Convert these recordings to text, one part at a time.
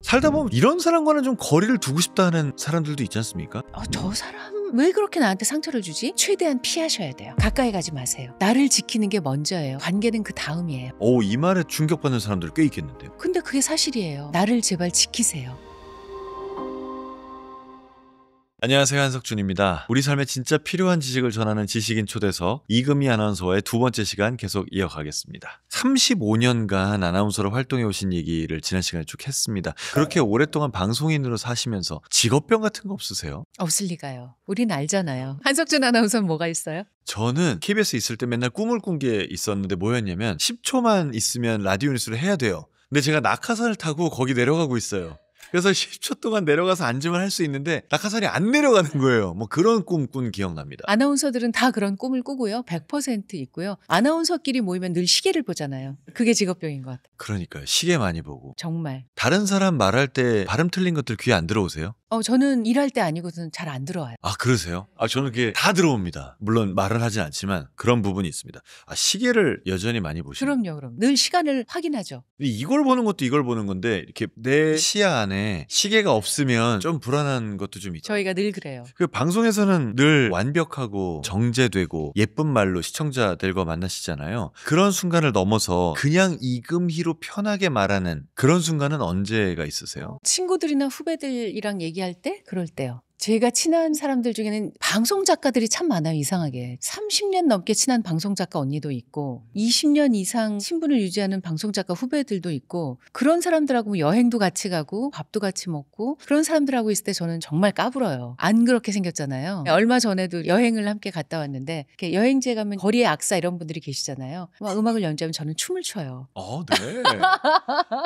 살다 보면 이런 사람과는 좀 거리를 두고 싶다는 사람들도 있지 않습니까? 저 사람 왜 그렇게 나한테 상처를 주지? 최대한 피하셔야 돼요. 가까이 가지 마세요. 나를 지키는 게 먼저예요. 관계는 그 다음이에요. 이 말에 충격받는 사람들 꽤 있겠는데요. 근데 그게 사실이에요. 나를 제발 지키세요. 안녕하세요, 한석준입니다. 우리 삶에 진짜 필요한 지식을 전하는 지식인 초대석 이금희 아나운서와의 두 번째 시간 계속 이어가겠습니다. 35년간 아나운서로 활동해 오신 얘기를 지난 시간에 쭉 했습니다. 그렇게 오랫동안 방송인으로 사시면서 직업병 같은 거 없으세요? 없을 리가요. 우린 알잖아요. 한석준 아나운서는 뭐가 있어요? 저는 KBS 있을 때 맨날 꿈을 꾼 게 있었는데 뭐였냐면 10초만 있으면 라디오 뉴스를 해야 돼요. 근데 제가 낙하산을 타고 거기 내려가고 있어요. 그래서 10초 동안 내려가서 앉으면 할 수 있는데 낙하산이 안 내려가는 거예요. 뭐 그런 꿈 꾼 기억납니다. 아나운서들은 다 그런 꿈을 꾸고요. 100% 있고요. 아나운서끼리 모이면 늘 시계를 보잖아요. 그게 직업병인 것 같아요. 그러니까요. 시계 많이 보고. 정말. 다른 사람 말할 때 발음 틀린 것들 귀에 안 들어오세요? 저는 일할 때 아니고서는 잘 안 들어와요. 아, 그러세요? 저는 그게 다 들어옵니다. 물론 말은 하진 않지만 그런 부분이 있습니다. 시계를 여전히 많이 보시나요? 그럼. 늘 시간을 확인하죠. 이걸 보는 것도 이걸 보는 건데 이렇게 내 시야 안에 시계가 없으면 좀 불안한 것도 좀 있죠. 저희가 늘 그래요. 그 방송에서는 늘 완벽하고 정제되고 예쁜 말로 시청자들과 만나시잖아요. 그런 순간을 넘어서 그냥 이금희로 편하게 말하는 그런 순간은 언제가 있으세요? 친구들이나 후배들이랑 얘기할 때 그럴 때요. 제가 친한 사람들 중에는 방송 작가들이 참 많아요. 이상하게 30년 넘게 친한 방송 작가 언니도 있고 20년 이상 친분을 유지하는 방송 작가 후배들도 있고 그런 사람들하고 여행도 같이 가고 밥도 같이 먹고 그런 사람들하고 있을 때 저는 정말 까불어요. 안 그렇게 생겼잖아요. 얼마 전에도 여행을 함께 갔다 왔는데 이렇게 여행지에 가면 거리의 악사 이런 분들이 계시잖아요. 막 음악을 연주하면 저는 춤을 춰요. 네.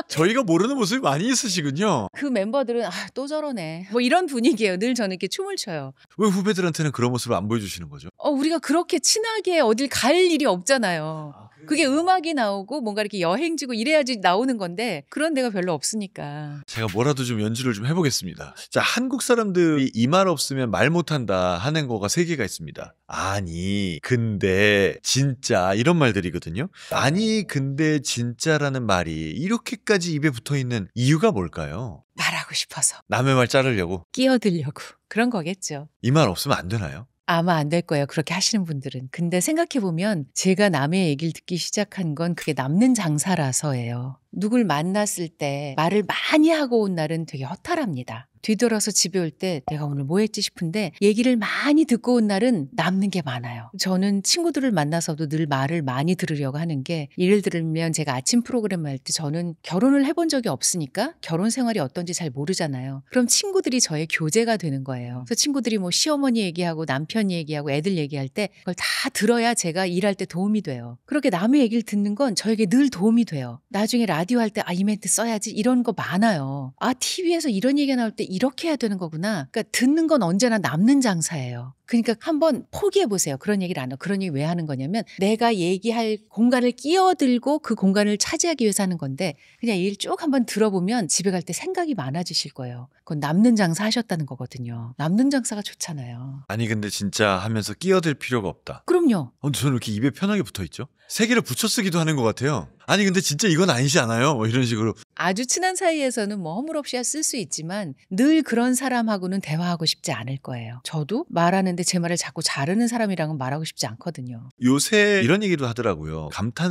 저희가 모르는 모습이 많이 있으시군요. 그 멤버들은 또 저러네. 뭐 이런 분위기예요. 늘 저는 이렇게 춤을 춰요. 왜 후배들한테는 그런 모습을 안 보여주시는 거죠? 우리가 그렇게 친하게 어딜 갈 일이 없잖아요. 그게 음악이 나오고 뭔가 이렇게 여행지고 이래야지 나오는 건데 그런 데가 별로 없으니까. 제가 뭐라도 좀 연주를 좀 해보겠습니다. 자, 한국 사람들이 이 말 없으면 말 못한다 하는 거가 3개가 있습니다. 아니, 근데, 진짜 이런 말들이거든요. 아니, 근데, 진짜라는 말이 이렇게까지 입에 붙어있는 이유가 뭘까요? 말하고 싶어서. 남의 말 자르려고? 끼어들려고. 그런 거겠죠. 이 말 없으면 안 되나요? 아마 안 될 거예요. 그렇게 하시는 분들은. 근데 생각해보면 제가 남의 얘기를 듣기 시작한 건 그게 남는 장사라서예요. 누굴 만났을 때 말을 많이 하고 온 날은 되게 허탈합니다. 뒤돌아서 집에 올 때 내가 오늘 뭐 했지 싶은데 얘기를 많이 듣고 온 날은 남는 게 많아요. 저는 친구들을 만나서도 늘 말을 많이 들으려고 하는 게 예를 들면 제가 아침 프로그램 할 때 저는 결혼을 해본 적이 없으니까 결혼 생활이 어떤지 잘 모르잖아요. 그럼 친구들이 저의 교재가 되는 거예요. 그래서 친구들이 뭐 시어머니 얘기하고 남편 얘기하고 애들 얘기할 때 그걸 다 들어야 제가 일할 때 도움이 돼요. 그렇게 남의 얘기를 듣는 건 저에게 늘 도움이 돼요. 나중에 라디오 할 때 이 멘트 써야지 이런 거 많아요. TV에서 이런 얘기가 나올 때 이렇게 해야 되는 거구나. 그러니까 듣는 건 언제나 남는 장사예요. 그러니까 한번 포기해보세요. 그런 얘기를 안 하고. 그런 얘기 왜 하는 거냐면 내가 얘기할 공간을 끼어들고 그 공간을 차지하기 위해서 하는 건데 그냥 얘기를 쭉 한번 들어보면 집에 갈 때 생각이 많아지실 거예요. 그건 남는 장사 하셨다는 거거든요. 남는 장사가 좋잖아요. 아니, 근데 진짜 하면서 끼어들 필요가 없다. 그럼요. 저는 이렇게 입에 편하게 붙어있죠? 3개를 붙여 쓰기도 하는 것 같아요. 아니, 근데 진짜 이건 아니지 않아요? 뭐 이런 식으로. 아주 친한 사이에서는 뭐 허물없이 쓸 수 있지만 늘 그런 사람하고는 대화하고 싶지 않을 거예요. 저도 말하는데 제 말을 자꾸 자르는 사람이랑은 말하고 싶지 않거든요. 요새 이런 얘기도 하더라고요.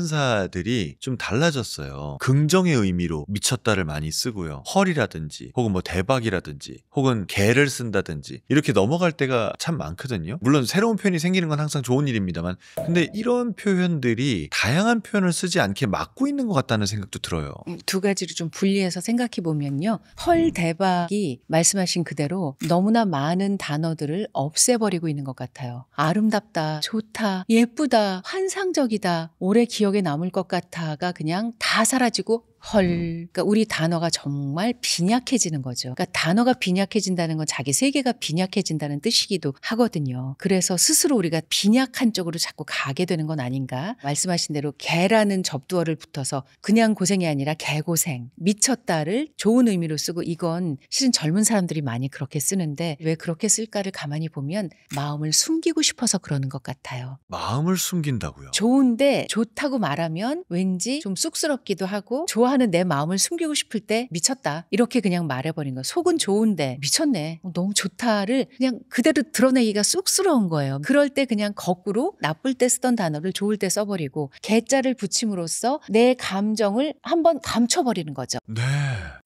감탄사들이 좀 달라졌어요. 긍정의 의미로 미쳤다를 많이 쓰고요. 헐이라든지 혹은 뭐 대박이라든지 혹은 개를 쓴다든지 이렇게 넘어갈 때가 참 많거든요. 물론 새로운 표현이 생기는 건 항상 좋은 일입니다만 근데 이런 표현들이 다양한 표현을 쓰지 않게 막고 있는 것 같다는 생각도 들어요. 두 가지로 좀 분리해서 생각해 보면요. 헐 대박이 말씀하신 그대로 너무나 많은 단어들을 없애버리고 있는 것 같아요. 아름답다, 좋다, 예쁘다, 환상적이다, 오래 기억에 남을 것 같아가 그냥 다 사라지고 헐. 그러니까 우리 단어가 정말 빈약해지는 거죠. 그러니까 단어가 빈약해진다는 건 자기 세계가 빈약해진다는 뜻이기도 하거든요. 그래서 스스로 우리가 빈약한 쪽으로 자꾸 가게 되는 건 아닌가. 말씀하신 대로 개라는 접두어를 붙어서 그냥 고생이 아니라 개고생, 미쳤다를 좋은 의미로 쓰고 이건 실은 젊은 사람들이 많이 그렇게 쓰는데 왜 그렇게 쓸까를 가만히 보면 마음을 숨기고 싶어서 그러는 것 같아요. 마음을 숨긴다고요? 좋은데 좋다고 말하면 왠지 좀 쑥스럽기도 하고 좋아 좋아하는 내 마음을 숨기고 싶을 때 미쳤다. 이렇게 그냥 말해버린 거예요. 속은 좋은데 미쳤네. 너무 좋다를 그냥 그대로 드러내기가 쑥스러운 거예요. 그럴 때 그냥 거꾸로 나쁠 때 쓰던 단어를 좋을 때 써버리고 개자를 붙임으로써 내 감정을 한번 감춰버리는 거죠. 네.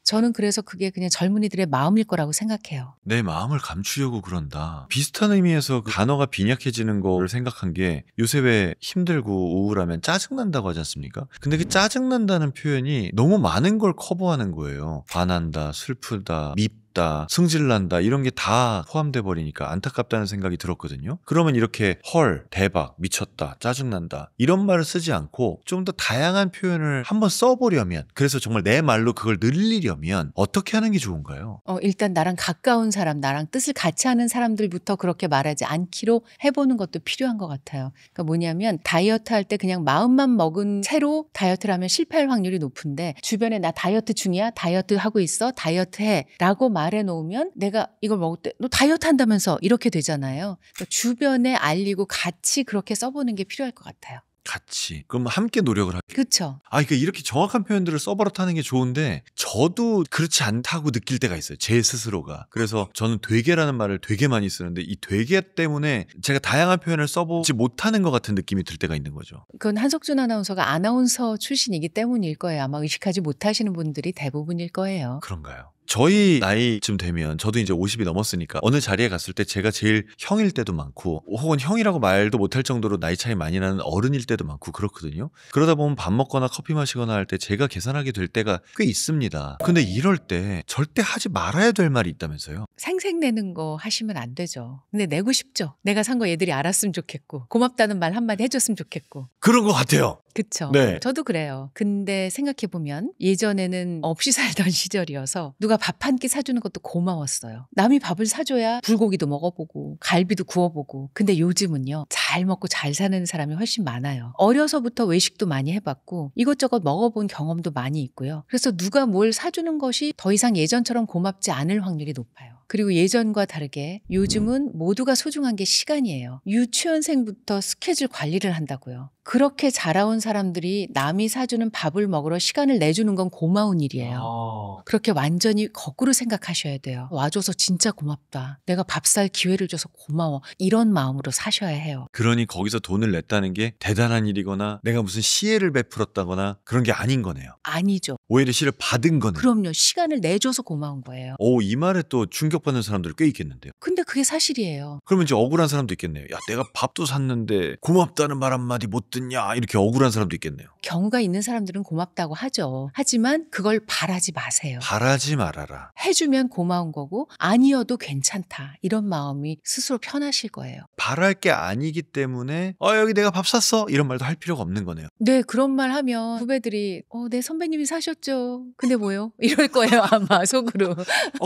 저는 그래서 그게 그냥 젊은이들의 마음일 거라고 생각해요. 내 마음을 감추려고 그런다. 비슷한 의미에서 그 단어가 빈약해지는 거를 생각한 게 요새 왜 힘들고 우울하면 짜증난다고 하지 않습니까? 근데 그 짜증난다는 표현이 너무 많은 걸 커버하는 거예요. 화난다, 슬프다, 밉다, 승질난다 이런 게 다 포함돼 버리니까 안타깝다는 생각이 들었거든요. 그러면 이렇게 헐, 대박, 미쳤다, 짜증난다 이런 말을 쓰지 않고 좀 더 다양한 표현을 한번 써보려면, 그래서 정말 내 말로 그걸 늘리려면 어떻게 하는 게 좋은가요? 일단 나랑 가까운 사람, 나랑 뜻을 같이 하는 사람들부터 그렇게 말하지 않기로 해보는 것도 필요한 것 같아요. 그러니까 뭐냐면 다이어트 할 때 그냥 마음만 먹은 채로 다이어트를 하면 실패할 확률이 높은데, 주변에 나 다이어트 중이야, 다이어트 하고 있어, 다이어트 해 라고 말해놓으면 내가 이걸 먹을 때 너 다이어트 한다면서 이렇게 되잖아요. 그러니까 주변에 알리고 같이 그렇게 써보는 게 필요할 것 같아요. 같이. 그럼 함께 노력을 하게. 그렇죠. 그러니까 이렇게 정확한 표현들을 써버릇하는 게 좋은데 저도 그렇지 않다고 느낄 때가 있어요. 제 스스로가. 그래서 저는 되게라는 말을 되게 많이 쓰는데 이 되게 때문에 제가 다양한 표현을 써보지 못하는 것 같은 느낌이 들 때가 있는 거죠. 그건 한석준 아나운서가 아나운서 출신이기 때문일 거예요. 아마 의식하지 못하시는 분들이 대부분일 거예요. 그런가요? 저희 나이쯤 되면 저도 이제 50이 넘었으니까 어느 자리에 갔을 때 제가 제일 형일 때도 많고 혹은 형이라고 말도 못할 정도로 나이 차이 많이 나는 어른일 때도 많고 그렇거든요. 그러다 보면 밥 먹거나 커피 마시거나 할 때 제가 계산하게 될 때가 꽤 있습니다. 근데 이럴 때 절대 하지 말아야 될 말이 있다면서요? 생색내는 거 하시면 안 되죠. 근데 내고 싶죠. 내가 산 거 얘들이 알았으면 좋겠고 고맙다는 말 한마디 해줬으면 좋겠고. 그런 것 같아요. 그쵸. 네. 저도 그래요. 근데 생각해보면 예전에는 없이 살던 시절이어서 누가 밥 한 끼 사주는 것도 고마웠어요. 남이 밥을 사줘야 불고기도 먹어보고 갈비도 구워보고. 근데 요즘은요, 잘 먹고 잘 사는 사람이 훨씬 많아요. 어려서부터 외식도 많이 해봤고 이것저것 먹어본 경험도 많이 있고요. 그래서 누가 뭘 사주는 것이 더 이상 예전처럼 고맙지 않을 확률이 높아요. 그리고 예전과 다르게 요즘은 모두가 소중한 게 시간이에요. 유치원생부터 스케줄 관리를 한다고요. 그렇게 자라온 사람들이 남이 사주는 밥을 먹으러 시간을 내주는 건 고마운 일이에요. 그렇게 완전히 거꾸로 생각하셔야 돼요. 와줘서 진짜 고맙다. 내가 밥 살 기회를 줘서 고마워. 이런 마음으로 사셔야 해요. 그러니 거기서 돈을 냈다는 게 대단한 일이거나 내가 무슨 시혜를 베풀었다거나 그런 게 아닌 거네요. 아니죠. 오히려 시를 받은 거네요. 그럼요. 시간을 내줘서 고마운 거예요. 이 말에 또 충격받는 사람들 꽤 있겠는데요. 근데 그게 사실이에요. 그러면 이제 억울한 사람도 있겠네요. 야, 내가 밥도 샀는데 고맙다는 말 한마디 못 듣냐, 이렇게 억울한 사람도 있겠네요. 경우가 있는 사람들은 고맙다고 하죠. 하지만 그걸 바라지 마세요. 바라지 말아라. 해주면 고마운 거고 아니어도 괜찮다. 이런 마음이 스스로 편하실 거예요. 바랄 게 아니기 때문에 여기 내가 밥 샀어 이런 말도 할 필요가 없는 거네요. 네, 그런 말 하면 후배들이 네 선배님이 사셨죠. 근데 뭐요? 이럴 거예요 아마 속으로.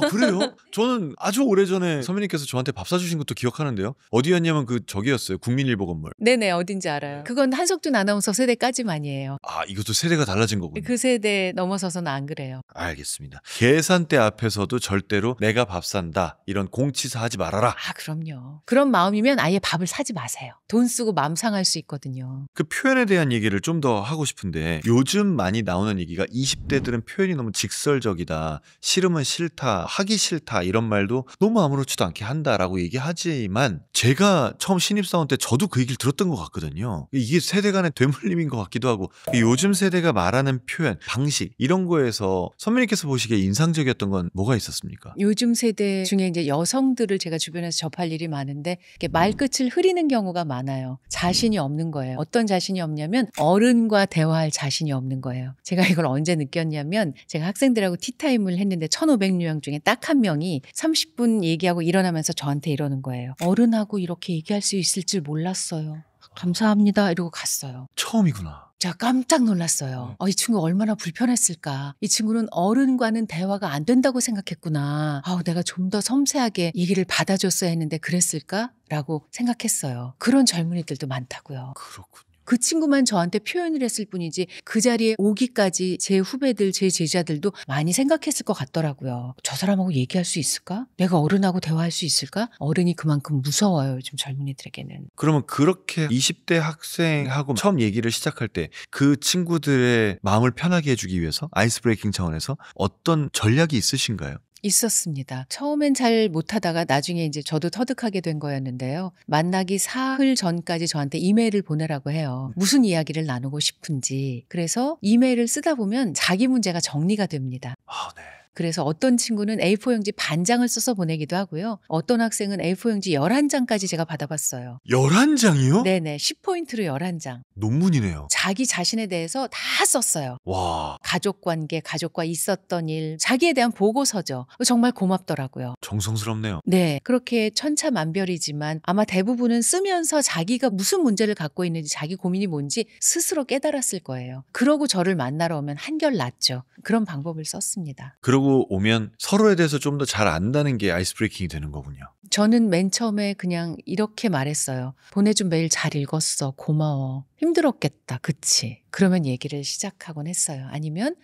그래요? 저는 아주 오래전에 선배님께서 저한테 밥 사주신 것도 기억하는데요. 어디였냐면 저기였어요. 국민일보 건물. 네네, 어딘지 알아요. 그건 한석준 아나운서 세대까지만이에요. 이것도 세대가 달라진 거군요. 그 세대 넘어서서는 안 그래요. 알겠습니다. 계산대 앞에서도 절대로 내가 밥 산다 이런 공치사 하지 말아라. 그럼요. 그런 마음이면 아예 밥을 사지 마세요. 돈 쓰고 마음 상할 수 있거든요. 그 표현에 대한 얘기를 좀 더 하고 싶은데 요즘 많이 나오는 얘기가 20대들은 표현이 너무 직설적이다. 싫으면 싫다. 하기 싫다. 이런 말도 너무 아무렇지도 않게 한다라고 얘기하지만 제가 처음 신입사원 때 저도 그 얘기를 들었던 것 같거든요. 이게 세대 간의 되물림인 것 같기도 하고 요즘 세대가 말하는 표현, 방식 이런 거에서 선배님께서 보시기에 인상적이었던 건 뭐가 있었습니까? 요즘 세대 중에 이제 여성들을 제가 주변에서 접할 일이 많은데 말끝을 흐리는 경우가 많아요. 자신이 없는 거예요. 어떤 자신이 없냐면 어른과 대화할 자신이 없는 거예요. 제가 이걸 언제 느꼈냐면 제가 학생들하고 티타임을 했는데 1,500명 중에 딱 한 명이 30분 얘기하고 일어나면서 저한테 이러는 거예요. 어른하고 이렇게 얘기할 수 있을 줄 몰랐어요. 감사합니다. 이러고 갔어요. 처음이구나. 제가 깜짝 놀랐어요. 이 친구 얼마나 불편했을까. 이 친구는 어른과는 대화가 안 된다고 생각했구나. 내가 좀 더 섬세하게 얘기를 받아줬어야 했는데 그랬을까? 라고 생각했어요. 그런 젊은이들도 많다고요. 그렇군요. 그 친구만 저한테 표현을 했을 뿐이지 그 자리에 오기까지 제 후배들, 제 제자들도 많이 생각했을 것 같더라고요. 저 사람하고 얘기할 수 있을까? 내가 어른하고 대화할 수 있을까? 어른이 그만큼 무서워요, 요즘 젊은이들에게는. 그러면 그렇게 20대 학생하고 처음 얘기를 시작할 때 그 친구들의 마음을 편하게 해주기 위해서 아이스 브레이킹 차원에서 어떤 전략이 있으신가요? 있었습니다. 처음엔 잘 못하다가 나중에 이제 저도 터득하게 된 거였는데요. 만나기 사흘 전까지 저한테 이메일을 보내라고 해요. 무슨 이야기를 나누고 싶은지. 그래서 이메일을 쓰다 보면 자기 문제가 정리가 됩니다. 아, 네. 그래서 어떤 친구는 A4용지 반장을 써서 보내기도 하고요. 어떤 학생은 A4용지 11장까지 제가 받아봤어요. 11장이요? 네네. 10포인트로 11장. 논문이네요. 자기 자신에 대해서 다 썼어요. 와, 가족관계, 가족과 있었던 일, 자기에 대한 보고서죠. 정말 고맙더라고요. 정성스럽네요. 네. 그렇게 천차만별이지만 아마 대부분은 쓰면서 자기가 무슨 문제를 갖고 있는지 자기 고민이 뭔지 스스로 깨달았을 거예요. 그러고 저를 만나러 오면 한결 낫죠. 그런 방법을 썼습니다. 그러고 오면 서로에 대해서 좀 더 잘 안다는 게 아이스 브레이킹이 되는 거군요. 저는 맨 처음에 그냥 이렇게 말했어요. 보내준 메일 잘 읽었어. 고마워. 힘들었겠다. 그치? 그러면 얘기를 시작하곤 했어요. 아니면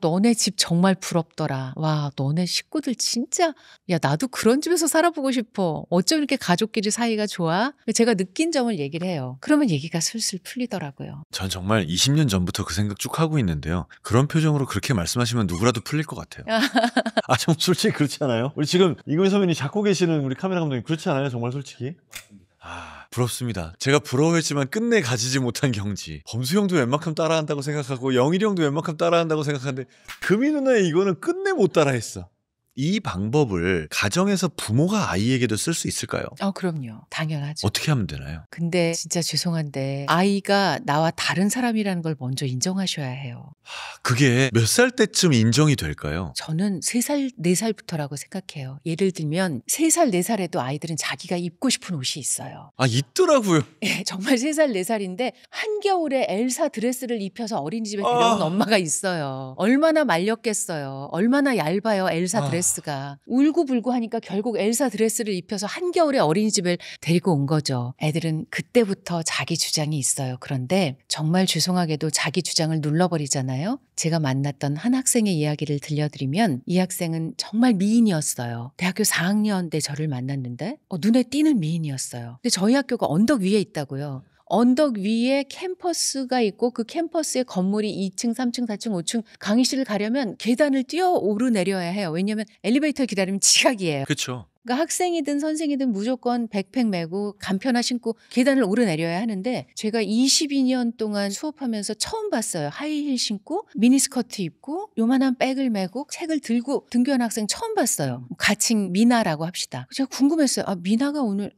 너네 집 정말 부럽더라. 와, 너네 식구들 진짜 야, 나도 그런 집에서 살아보고 싶어. 어쩜 이렇게 가족끼리 사이가 좋아? 제가 느낀 점을 얘기를 해요. 그러면 얘기가 슬슬 풀리더라고요. 전 정말 20년 전부터 그 생각 쭉 하고 있는데요. 그런 표정으로 그렇게 말씀하시면 누구라도 풀릴 것 같아요. 아, 정말 솔직히 그렇지 않아요? 우리 지금 이금희 선배님 잡고 계시는 우리 카메라 감독님 그렇지 않아요? 정말 솔직히? 아, 부럽습니다. 제가 부러워했지만 끝내 가지지 못한 경지. 범수 형도 웬만큼 따라한다고 생각하고 영일이 형도 웬만큼 따라한다고 생각하는데 금희 누나의 이거는 끝내 못 따라했어. 이 방법을 가정에서 부모가 아이에게도 쓸 수 있을까요? 그럼요. 당연하죠. 어떻게 하면 되나요? 근데 진짜 죄송한데 아이가 나와 다른 사람이라는 걸 먼저 인정하셔야 해요. 그게 몇 살 때쯤 인정이 될까요? 저는 3살, 4살부터라고 생각해요. 예를 들면 3살, 4살에도 아이들은 자기가 입고 싶은 옷이 있어요. 아, 있더라고요. 예, 정말 3살, 4살인데 한겨울에 엘사 드레스를 입혀서 어린이집에 데려온 엄마가 있어요. 얼마나 말렸겠어요. 얼마나 얇아요, 엘사 드레스가. 울고불고 하니까 결국 엘사 드레스를 입혀서 한겨울에 어린이집을 데리고 온 거죠. 애들은 그때부터 자기 주장이 있어요. 그런데 정말 죄송하게도 자기 주장을 눌러버리잖아요. 제가 만났던 한 학생의 이야기를 들려드리면 이 학생은 정말 미인이었어요. 대학교 4학년 때 저를 만났는데 눈에 띄는 미인이었어요. 근데 저희 학교가 언덕 위에 있다고요. 언덕 위에 캠퍼스가 있고 그 캠퍼스의 건물이 2층, 3층, 4층, 5층 강의실을 가려면 계단을 뛰어 오르내려야 해요. 왜냐하면 엘리베이터 기다리면 지각이에요. 그렇죠. 그러니까 학생이든 선생이든 무조건 백팩 메고 간편화 신고 계단을 오르내려야 하는데 제가 22년 동안 수업하면서 처음 봤어요. 하이힐 신고 미니스커트 입고 요만한 백을 메고 책을 들고 등교한 학생 처음 봤어요. 가칭 미나라고 합시다. 제가 궁금했어요. 미나가 오늘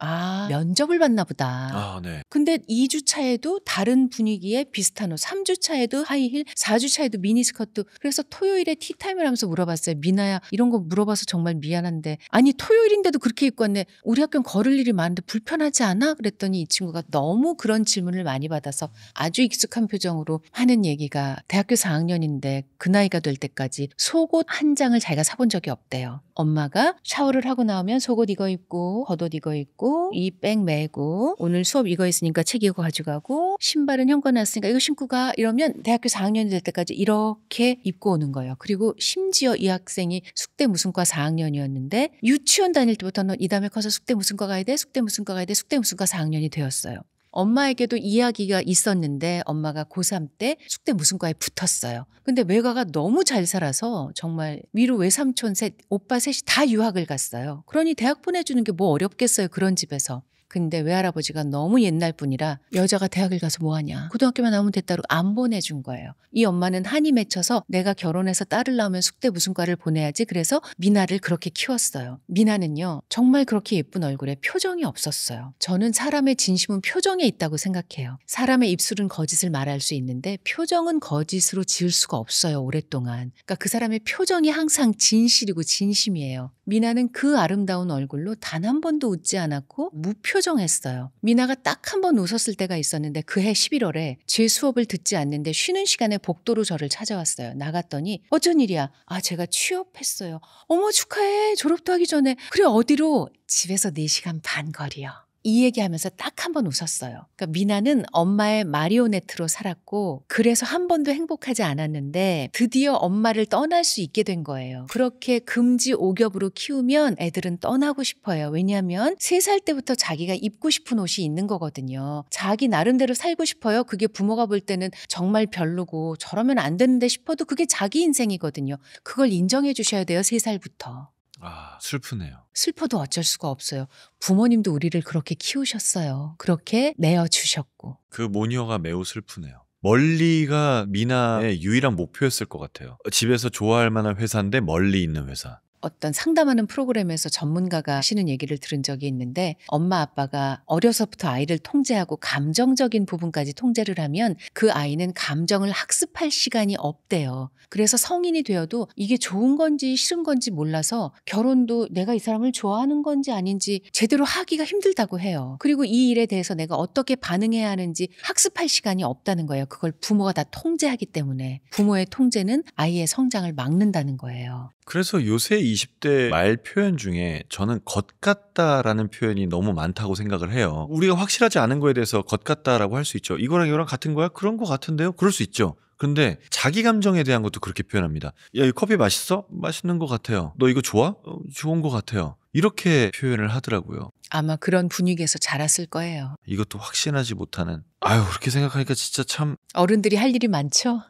면접을 봤나 보다. 아, 네. 근데 2주차에도 다른 분위기의 비슷한 옷, 3주차에도 하이힐, 4주차에도 미니스커트. 그래서 토요일에 티타임을 하면서 물어봤어요. 미나야, 이런 거 물어봐서 정말 미안한데 아니 토요일인데도 그렇게 입고 왔네. 우리 학교는 걸을 일이 많은데 불편하지 않아? 그랬더니 이 친구가 너무 그런 질문을 많이 받아서 아주 익숙한 표정으로 하는 얘기가 대학교 4학년인데 그 나이가 될 때까지 속옷 한 장을 자기가 사본 적이 없대요. 엄마가 샤워를 하고 나오면 속옷 이거 입고 겉옷 이거 입고 이 백 메고 오늘 수업 이거 있으니까 책 이거 가져가고 신발은 형 거 놨으니까 이거 신고 가 이러면 대학교 4학년이 될 때까지 이렇게 입고 오는 거예요. 그리고 심지어 이 학생이 숙대 무슨 과 4학년이었는데 유치원 다닐 때부터는 이 다음에 커서 숙대 무슨 과 가야 돼? 숙대 무슨 과 가야 돼? 숙대 무슨 과 4학년이 되었어요. 엄마에게도 이야기가 있었는데 엄마가 고3 때 숙대 무슨 과에 붙었어요. 근데 외가가 너무 잘 살아서 정말 위로 외삼촌 셋, 오빠 셋이 다 유학을 갔어요. 그러니 대학 보내주는 게 뭐 어렵겠어요. 그런 집에서. 근데 외할아버지가 너무 옛날 분이라 여자가 대학을 가서 뭐하냐. 고등학교만 나오면 됐다고 안 보내준 거예요. 이 엄마는 한이 맺혀서 내가 결혼해서 딸을 낳으면 숙대 무슨 과를 보내야지. 그래서 미나를 그렇게 키웠어요. 미나는요. 정말 그렇게 예쁜 얼굴에 표정이 없었어요. 저는 사람의 진심은 표정에 있다고 생각해요. 사람의 입술은 거짓을 말할 수 있는데 표정은 거짓으로 지을 수가 없어요. 오랫동안. 그러니까 그 사람의 표정이 항상 진실이고 진심이에요. 미나는 그 아름다운 얼굴로 단 한 번도 웃지 않았고 무표정했어요. 미나가 딱 한 번 웃었을 때가 있었는데 그해 11월에 제 수업을 듣지 않는데 쉬는 시간에 복도로 저를 찾아왔어요. 나갔더니 어쩐 일이야? 제가 취업했어요. 어머 축하해. 졸업도 하기 전에. 그래 어디로? 집에서 4시간 반 거리요. 이 얘기하면서 딱 한 번 웃었어요. 그러니까 미나는 엄마의 마리오네트로 살았고 그래서 한 번도 행복하지 않았는데 드디어 엄마를 떠날 수 있게 된 거예요. 그렇게 금지옥엽으로 키우면 애들은 떠나고 싶어요. 왜냐하면 3살 때부터 자기가 입고 싶은 옷이 있는 거거든요. 자기 나름대로 살고 싶어요. 그게 부모가 볼 때는 정말 별로고 저러면 안 되는데 싶어도 그게 자기 인생이거든요. 그걸 인정해 주셔야 돼요. 3살부터. 아, 슬프네요. 슬퍼도 어쩔 수가 없어요. 부모님도 우리를 그렇게 키우셨어요. 그렇게 내어주셨고. 그 모녀가 매우 슬프네요. 멀리가 미나의 유일한 목표였을 것 같아요. 집에서 좋아할 만한 회사인데 멀리 있는 회사. 어떤 상담하는 프로그램에서 전문가가 하시는 얘기를 들은 적이 있는데 엄마 아빠가 어려서부터 아이를 통제하고 감정적인 부분까지 통제를 하면 그 아이는 감정을 학습할 시간이 없대요. 그래서 성인이 되어도 이게 좋은 건지 싫은 건지 몰라서 결혼도 내가 이 사람을 좋아하는 건지 아닌지 제대로 하기가 힘들다고 해요. 그리고 이 일에 대해서 내가 어떻게 반응해야 하는지 학습할 시간이 없다는 거예요. 그걸 부모가 다 통제하기 때문에 부모의 통제는 아이의 성장을 막는다는 거예요. 그래서 요새 20대 말 표현 중에 저는 것 같다라는 표현이 너무 많다고 생각을 해요. 우리가 확실하지 않은 거에 대해서 것 같다라고 할 수 있죠. 이거랑 이거랑 같은 거야? 그런 거 같은데요? 그럴 수 있죠. 근데 자기 감정에 대한 것도 그렇게 표현합니다. 야, 이 커피 맛있어? 맛있는 것 같아요. 너 이거 좋아? 좋은 것 같아요. 이렇게 표현을 하더라고요. 아마 그런 분위기에서 자랐을 거예요. 이것도 확신하지 못하는. 아유, 그렇게 생각하니까 진짜 참 어른들이 할 일이 많죠?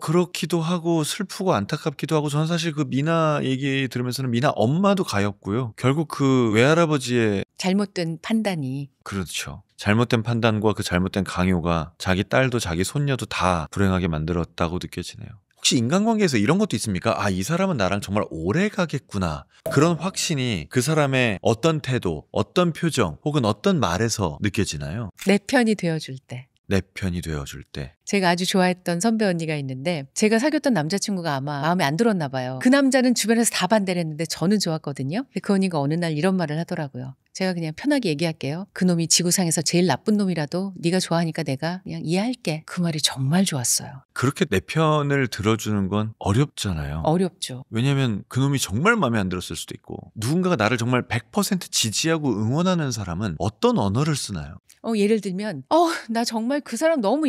그렇기도 하고 슬프고 안타깝기도 하고. 저는 사실 그 미나 얘기 들으면서는 미나 엄마도 가엾고요. 결국 그 외할아버지의 잘못된 판단이. 그렇죠. 잘못된 판단과 그 잘못된 강요가 자기 딸도 자기 손녀도 다 불행하게 만들었다고 느껴지네요. 혹시 인간관계에서 이런 것도 있습니까? 아, 이 사람은 나랑 정말 오래 가겠구나. 그런 확신이 그 사람의 어떤 태도, 어떤 표정, 혹은 어떤 말에서 느껴지나요? 내 편이 되어줄 때. 내 편이 되어줄 때. 제가 아주 좋아했던 선배 언니가 있는데 제가 사귀었던 남자친구가 아마 마음에 안 들었나 봐요. 그 남자는 주변에서 다 반대를 했는데 저는 좋았거든요. 근데 그 언니가 어느 날 이런 말을 하더라고요. 제가 그냥 편하게 얘기할게요. 그 놈이 지구상에서 제일 나쁜 놈이라도 네가 좋아하니까 내가 그냥 이해할게. 그 말이 정말 좋았어요. 그렇게 내 편을 들어주는 건 어렵잖아요. 어렵죠. 왜냐면 그 놈이 정말 마음에 안 들었을 수도 있고, 누군가가 나를 정말 100% 지지하고 응원하는 사람은 어떤 언어를 쓰나요? 예를 들면 나 정말 그 사람 너무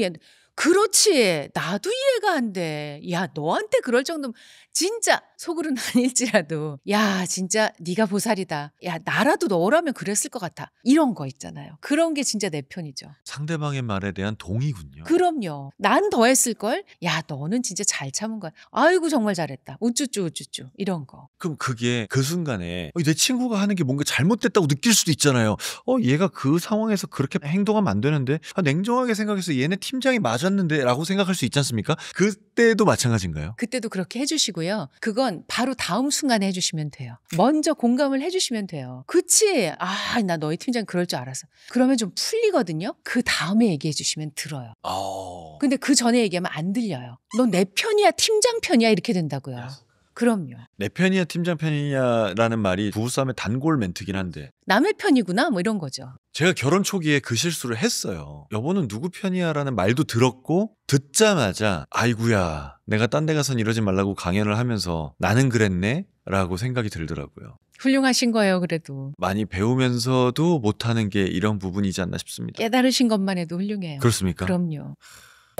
그렇지. 나도 이해가 안 돼. 야, 너한테 그럴 정도면 진짜 속으로는 아닐지라도 야, 진짜 네가 보살이다. 야, 나라도 너라면 그랬을 것 같아. 이런 거 있잖아요. 그런 게 진짜 내 편이죠. 상대방의 말에 대한 동의군요. 그럼요. 난 더 했을걸? 야, 너는 진짜 잘 참은 거야. 아이고, 정말 잘했다. 우쭈쭈, 우쭈쭈. 이런 거. 그럼 그게 그 순간에 내 친구가 하는 게 뭔가 잘못됐다고 느낄 수도 있잖아요. 얘가 그 상황에서 그렇게 행동하면 안 되는데, 냉정하게 생각해서 얘네 팀장이 맞았는데 라고 생각할 수 있지 않습니까? 그때도 마찬가지인가요? 그때도 그렇게 해주시고요. 그건 바로 다음 순간에 해주시면 돼요. 먼저 공감을 해주시면 돼요. 그치? 나 너희 팀장 그럴 줄 알았어. 그러면 좀 풀리거든요. 그 다음에 얘기해 주시면 들어요. 근데 그 전에 얘기하면 안 들려요. 너 내 편이야 팀장 편이야 이렇게 된다고요. 그럼요. 내 편이야 팀장 편이냐라는 말이 부부싸움의 단골 멘트긴 한데, 남의 편이구나 뭐 이런 거죠. 제가 결혼 초기에 그 실수를 했어요. 여보는 누구 편이야 라는 말도 들었고, 듣자마자 아이구야, 내가 딴 데 가선 이러지 말라고 강연을 하면서 나는 그랬네? 라고 생각이 들더라고요. 훌륭하신 거예요. 그래도. 많이 배우면서도 못하는 게 이런 부분이지 않나 싶습니다. 깨달으신 것만 해도 훌륭해요. 그렇습니까? 그럼요.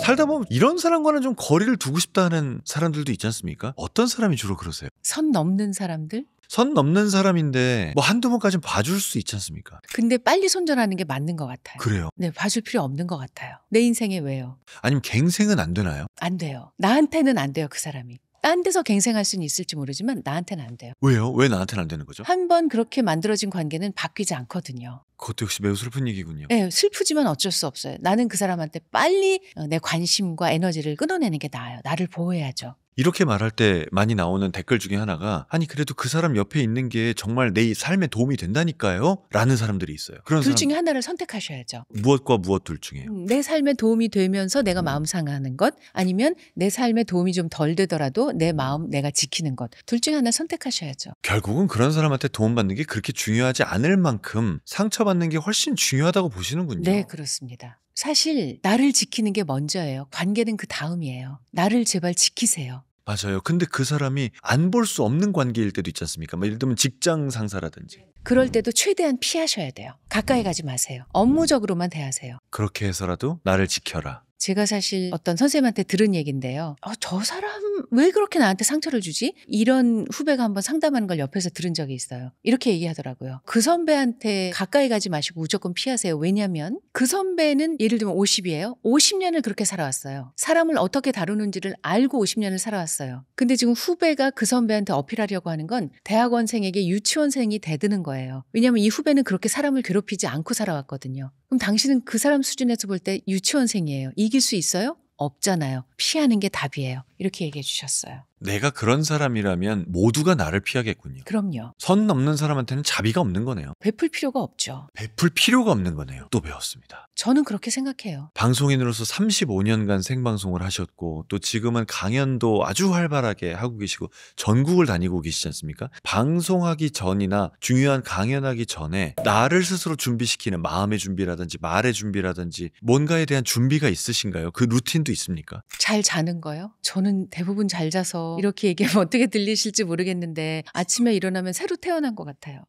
살다 보면 이런 사람과는 좀 거리를 두고 싶다 하는 사람들도 있지 않습니까? 어떤 사람이 주로 그러세요? 선 넘는 사람들? 선 넘는 사람인데 뭐 한두 번까지는 봐줄 수 있지 않습니까? 근데 빨리 손절하는 게 맞는 것 같아요. 그래요? 네, 봐줄 필요 없는 것 같아요. 내 인생에 왜요? 아니면 갱생은 안 되나요? 안 돼요. 나한테는 안 돼요, 그 사람이. 딴 데서 갱생할 수는 있을지 모르지만 나한테는 안 돼요. 왜요? 왜 나한테는 안 되는 거죠? 한 번 그렇게 만들어진 관계는 바뀌지 않거든요. 그것도 역시 매우 슬픈 얘기군요. 네, 슬프지만 어쩔 수 없어요. 나는 그 사람한테 빨리 내 관심과 에너지를 끊어내는 게 나아요. 나를 보호해야죠. 이렇게 말할 때 많이 나오는 댓글 중에 하나가, 아니 그래도 그 사람 옆에 있는 게 정말 내 삶에 도움이 된다니까요? 라는 사람들이 있어요. 그런 둘 사람 중에 하나를 선택하셔야죠. 무엇과 무엇 둘 중에요? 내 삶에 도움이 되면서 내가 마음 상하는 것, 아니면 내 삶에 도움이 좀 덜 되더라도 내 마음 내가 지키는 것. 둘 중에 하나 선택하셔야죠. 결국은 그런 사람한테 도움받는 게 그렇게 중요하지 않을 만큼 상처받는 게 훨씬 중요하다고 보시는군요. 네, 그렇습니다. 사실 나를 지키는 게 먼저예요. 관계는 그 다음이에요. 나를 제발 지키세요. 맞아요. 근데 그 사람이 안 볼 수 없는 관계일 때도 있지 않습니까? 뭐 예를 들면 직장 상사라든지. 그럴 때도 최대한 피하셔야 돼요. 가까이 가지 마세요. 업무적으로만 대하세요. 그렇게 해서라도 나를 지켜라. 제가 사실 어떤 선생님한테 들은 얘기인데요. 저 사람 왜 그렇게 나한테 상처를 주지? 이런 후배가 한번 상담하는 걸 옆에서 들은 적이 있어요. 이렇게 얘기하더라고요. 그 선배한테 가까이 가지 마시고 무조건 피하세요. 왜냐하면 그 선배는 예를 들면 50이에요. 50년을 그렇게 살아왔어요. 사람을 어떻게 다루는지를 알고 50년을 살아왔어요. 근데 지금 후배가 그 선배한테 어필하려고 하는 건 대학원생에게 유치원생이 대드는 거예요. 왜냐하면 이 후배는 그렇게 사람을 괴롭히지 않고 살아왔거든요. 그럼 당신은 그 사람 수준에서 볼 때 유치원생이에요. 이길 수 있어요? 없잖아요. 피하는 게 답이에요. 이렇게 얘기해 주셨어요. 내가 그런 사람이라면 모두가 나를 피하겠군요. 그럼요. 선 넘는 사람한테는 자비가 없는 거네요. 베풀 필요가 없죠. 베풀 필요가 없는 거네요. 또 배웠습니다. 저는 그렇게 생각해요. 방송인으로서 35년간 생방송을 하셨고 또 지금은 강연도 아주 활발하게 하고 계시고 전국을 다니고 계시지 않습니까? 방송하기 전이나 중요한 강연하기 전에 나를 스스로 준비시키는 마음의 준비라든지 말의 준비라든지 뭔가에 대한 준비가 있으신가요? 그 루틴도 있습니까? 잘 자는 거요? 저는 대부분 잘 자서 이렇게 얘기하면 어떻게 들리실지 모르겠는데 아침에 일어나면 새로 태어난 것 같아요.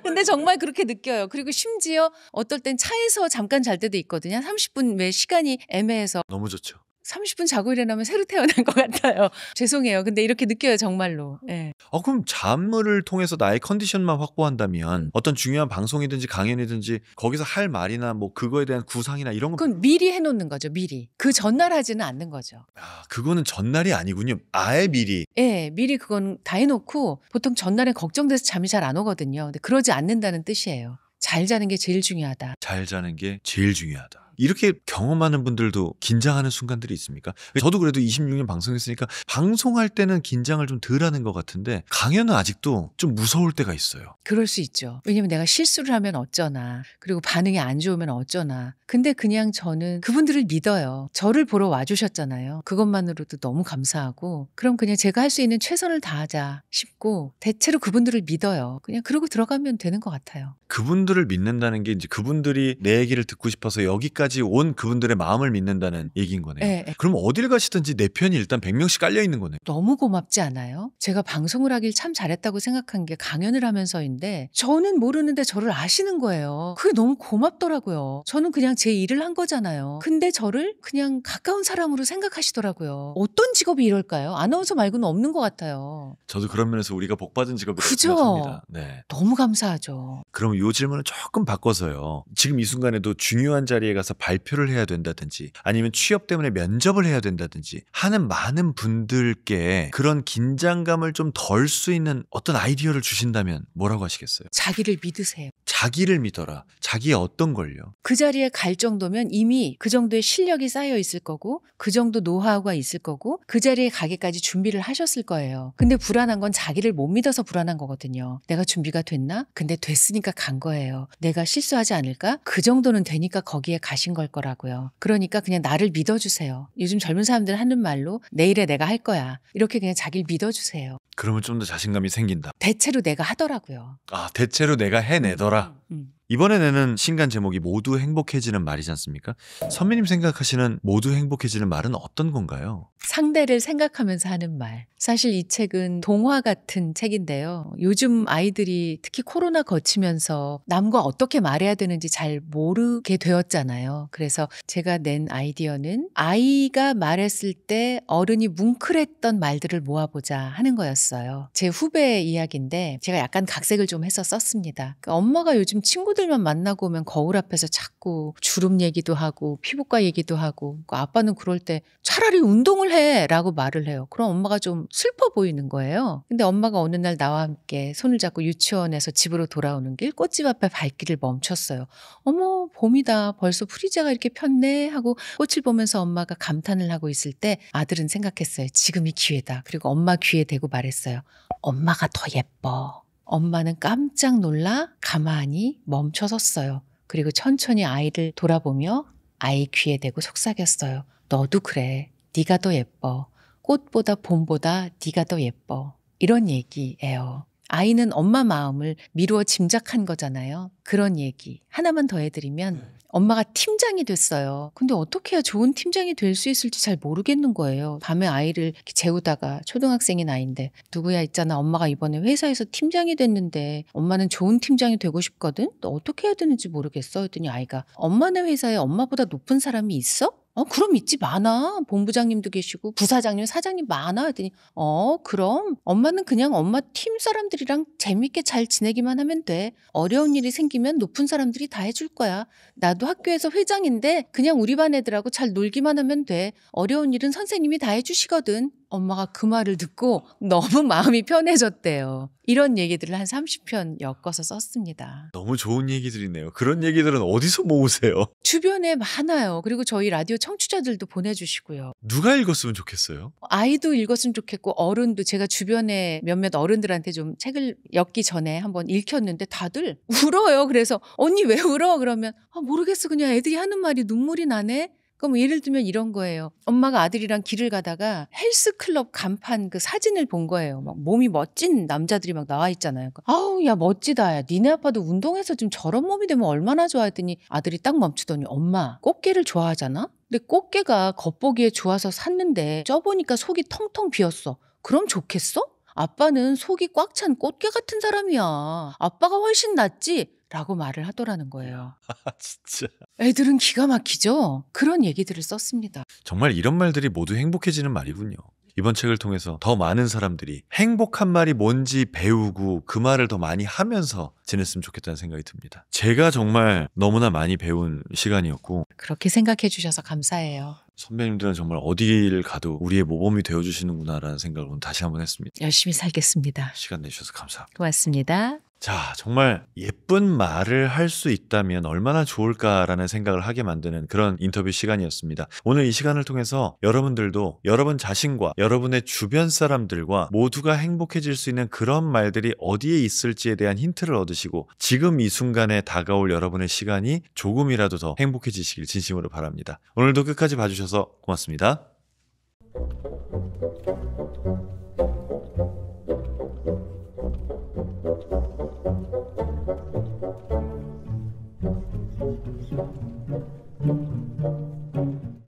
근데 정말 그렇게 느껴요. 그리고 심지어 어떨 땐 차에서 잠깐 잘 때도 있거든요. 30분 왜 시간이 애매해서 너무 좋죠. 30분 자고 일어나면 새로 태어난 것 같아요. 죄송해요. 근데 이렇게 느껴요, 정말로. 네. 그럼 잠을 통해서 나의 컨디션만 확보한다면 어떤 중요한 방송이든지 강연이든지 거기서 할 말이나 뭐 그거에 대한 구상이나 이런 거 그건 미리 해놓는 거죠, 미리. 그 전날 하지는 않는 거죠. 그거는 전날이 아니군요. 아예 미리. 예, 미리 그건 다 해놓고 보통 전날에 걱정돼서 잠이 잘 안 오거든요. 근데 그러지 않는다는 뜻이에요. 잘 자는 게 제일 중요하다. 잘 자는 게 제일 중요하다. 이렇게 경험하는 분들도 긴장하는 순간들이 있습니까? 저도 그래도 26년 방송했으니까 방송할 때는 긴장을 좀 덜 하는 것 같은데 강연은 아직도 좀 무서울 때가 있어요. 그럴 수 있죠. 왜냐면 내가 실수를 하면 어쩌나. 그리고 반응이 안 좋으면 어쩌나. 근데 그냥 저는 그분들을 믿어요. 저를 보러 와주셨잖아요. 그것만으로도 너무 감사하고 그럼 그냥 제가 할 수 있는 최선을 다하자 싶고 대체로 그분들을 믿어요. 그냥 그러고 들어가면 되는 것 같아요. 그분들을 믿는다는 게 이제 그분들이 내 얘기를 듣고 싶어서 여기까지 온 그분들의 마음을 믿는다는 얘기인 거네요. 네. 그럼 어딜 가시든지 내 편이 일단 100명씩 깔려 있는 거네요. 너무 고맙지 않아요? 제가 방송을 하길 참 잘했다고 생각한 게 강연을 하면서인데 저는 모르는데 저를 아시는 거예요. 그게 너무 고맙더라고요. 저는 그냥 제 일을 한 거잖아요. 근데 저를 그냥 가까운 사람으로 생각하시더라고요. 어떤 직업이 이럴까요? 아나운서 말고는 없는 것 같아요. 저도 그런 면에서 우리가 복 받은 직업이라고 그죠? 생각합니다. 네. 너무 감사하죠. 그럼 이 질문을 조금 바꿔서요. 지금 이 순간에도 중요한 자리에 가서 발표를 해야 된다든지 아니면 취업 때문에 면접을 해야 된다든지 하는 많은 분들께 그런 긴장감을 좀 덜 수 있는 어떤 아이디어를 주신다면 뭐라고 하시겠어요? 자기를 믿으세요. 자기를 믿어라. 자기의 어떤 걸요? 그 자리에 갈 정도면 이미 그 정도의 실력이 쌓여 있을 거고 그 정도 노하우가 있을 거고 그 자리에 가기까지 준비를 하셨을 거예요. 근데 불안한 건 자기를 못 믿어서 불안한 거거든요. 내가 준비가 됐나? 근데 됐으니까 간 거예요. 내가 실수하지 않을까? 그 정도는 되니까 거기에 가신 걸 거라고요. 그러니까 그냥 나를 믿어주세요. 요즘 젊은 사람들 하는 말로 내일에 내가 할 거야. 이렇게 그냥 자기를 믿어주세요. 그러면 좀 더 자신감이 생긴다. 대체로 내가 하더라고요. 대체로 내가 해내더라. 음. 이번에 내는 신간 제목이 모두 행복해지는 말이지 않습니까? 선배님 생각하시는 모두 행복해지는 말은 어떤 건가요? 상대를 생각하면서 하는 말. 사실 이 책은 동화 같은 책인데요. 요즘 아이들이 특히 코로나 거치면서 남과 어떻게 말해야 되는지 잘 모르게 되었잖아요. 그래서 제가 낸 아이디어는 아이가 말했을 때 어른이 뭉클했던 말들을 모아보자 하는 거였어요. 제 후배의 이야기인데 제가 약간 각색을 좀 해서 썼습니다. 그러니까 엄마가 요즘 친구들만 만나고 오면 거울 앞에서 자꾸 주름 얘기도 하고 피부과 얘기도 하고 아빠는 그럴 때 차라리 운동을 해 라고 말을 해요. 그럼 엄마가 좀 슬퍼 보이는 거예요. 근데 엄마가 어느 날 나와 함께 손을 잡고 유치원에서 집으로 돌아오는 길 꽃집 앞에 발길을 멈췄어요. 어머 봄이다. 벌써 프리자가 이렇게 폈네 하고 꽃을 보면서 엄마가 감탄을 하고 있을 때 아들은 생각했어요. 지금이 기회다. 그리고 엄마 귀에 대고 말했어요. 엄마가 더 예뻐. 엄마는 깜짝 놀라 가만히 멈춰섰어요. 그리고 천천히 아이를 돌아보며 아이 귀에 대고 속삭였어요. 너도 그래. 네가 더 예뻐. 꽃보다 봄보다 네가 더 예뻐. 이런 얘기예요. 아이는 엄마 마음을 미루어 짐작한 거잖아요. 그런 얘기 하나만 더 해드리면 엄마가 팀장이 됐어요. 근데 어떻게 해야 좋은 팀장이 될 수 있을지 잘 모르겠는 거예요. 밤에 아이를 이렇게 재우다가 초등학생인 아이인데 누구야 있잖아 엄마가 이번에 회사에서 팀장이 됐는데 엄마는 좋은 팀장이 되고 싶거든. 너 어떻게 해야 되는지 모르겠어 했더니 아이가 엄마네 회사에 엄마보다 높은 사람이 있어? 그럼 있지 많아. 본부장님도 계시고 부사장님 사장님 많아 했더니 그럼 엄마는 그냥 엄마 팀 사람들이랑 재밌게 잘 지내기만 하면 돼. 어려운 일이 생기면 높은 사람들이 다 해줄 거야. 나도 학교에서 회장인데 그냥 우리 반 애들하고 잘 놀기만 하면 돼. 어려운 일은 선생님이 다 해주시거든. 엄마가 그 말을 듣고 너무 마음이 편해졌대요. 이런 얘기들을 한 30편 엮어서 썼습니다. 너무 좋은 얘기들이네요. 그런 얘기들은 어디서 모으세요? 주변에 많아요. 그리고 저희 라디오 청취자들도 보내주시고요. 누가 읽었으면 좋겠어요? 아이도 읽었으면 좋겠고 어른도 제가 주변에 몇몇 어른들한테 좀 책을 엮기 전에 한번 읽혔는데 다들 울어요. 그래서 언니 왜 울어? 그러면 모르겠어. 그냥 애들이 하는 말이 눈물이 나네. 그럼 예를 들면 이런 거예요. 엄마가 아들이랑 길을 가다가 헬스클럽 간판 그 사진을 본 거예요. 막 몸이 멋진 남자들이 막 나와 있잖아요. 아우 야 멋지다. 야 니네 아빠도 운동해서 좀 저런 몸이 되면 얼마나 좋아 했더니 아들이 딱 멈추더니 엄마 꽃게를 좋아하잖아? 근데 꽃게가 겉보기에 좋아서 샀는데 쪄보니까 속이 텅텅 비었어. 그럼 좋겠어? 아빠는 속이 꽉 찬 꽃게 같은 사람이야. 아빠가 훨씬 낫지? 라고 말을 하더라는 거예요. 진짜. 애들은 기가 막히죠? 그런 얘기들을 썼습니다. 정말 이런 말들이 모두 행복해지는 말이군요. 이번 책을 통해서 더 많은 사람들이 행복한 말이 뭔지 배우고 그 말을 더 많이 하면서 지냈으면 좋겠다는 생각이 듭니다. 제가 정말 너무나 많이 배운 시간이었고 그렇게 생각해 주셔서 감사해요. 선배님들은 정말 어디를 가도 우리의 모범이 되어주시는구나라는 생각을 오늘 다시 한번 했습니다. 열심히 살겠습니다. 시간 내주셔서 감사합니다. 고맙습니다. 자, 정말 예쁜 말을 할 수 있다면 얼마나 좋을까라는 생각을 하게 만드는 그런 인터뷰 시간이었습니다. 오늘 이 시간을 통해서 여러분들도 여러분 자신과 여러분의 주변 사람들과 모두가 행복해질 수 있는 그런 말들이 어디에 있을지에 대한 힌트를 얻으시고 지금 이 순간에 다가올 여러분의 시간이 조금이라도 더 행복해지시길 진심으로 바랍니다. 오늘도 끝까지 봐주셔서 고맙습니다.